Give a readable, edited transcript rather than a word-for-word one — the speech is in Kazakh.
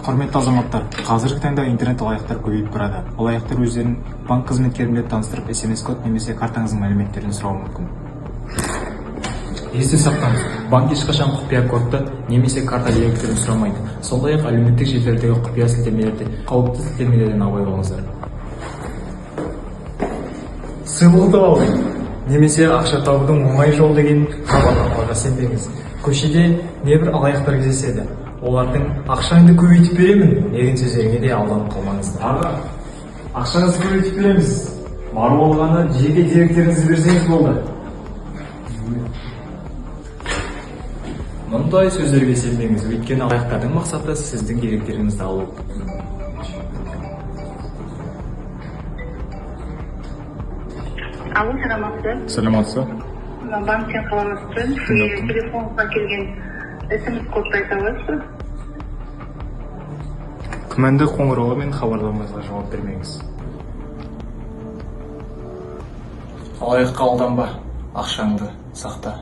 Құрметті азаматтар, қазіргі таңда интернет алаяқтар көбейіп барады. Алаяқтар өздерін банк қызметкерімен таныстырып, SMS-код немесе картаңыздың мәліметтерін сұрауы мүмкін. Есте сақтаңыз, банк ешқашан құпия кодты немесе карта деректерін сұрамайды. Сондай-ақ әлеуметтік желілердегі құпия сілтемелерді, қауіпті сілтемелерден абай болыңыздар. Сыйлықты алу немесе ақша табудың оңай жол деген хабарламаға сенбеңіз. Көшеде небір алаяқтар кездеседі. Олардың ақшаңды көбейтіп беремін деген сөздеріне де алданып қалмаңыздар. Аға, ақшаңызды көбейтіп береміз. Бар болғаны жеке деректеріңізді берсеңіз болды. Мұндай сөздерге сенбеңіз, өйткені алаяқтардың мақсаты сіздің деректеріңізді алу. Алло, саламатсыз. Саламатсыз. Банктен хабарласып тұрмын. Телефонға келген SMS-кодты айта аласыз? Күмәнді қоңырауға мен хабарламаңызға жауап бермеңіз. Алаяққа алданба, ақшаңды сақта.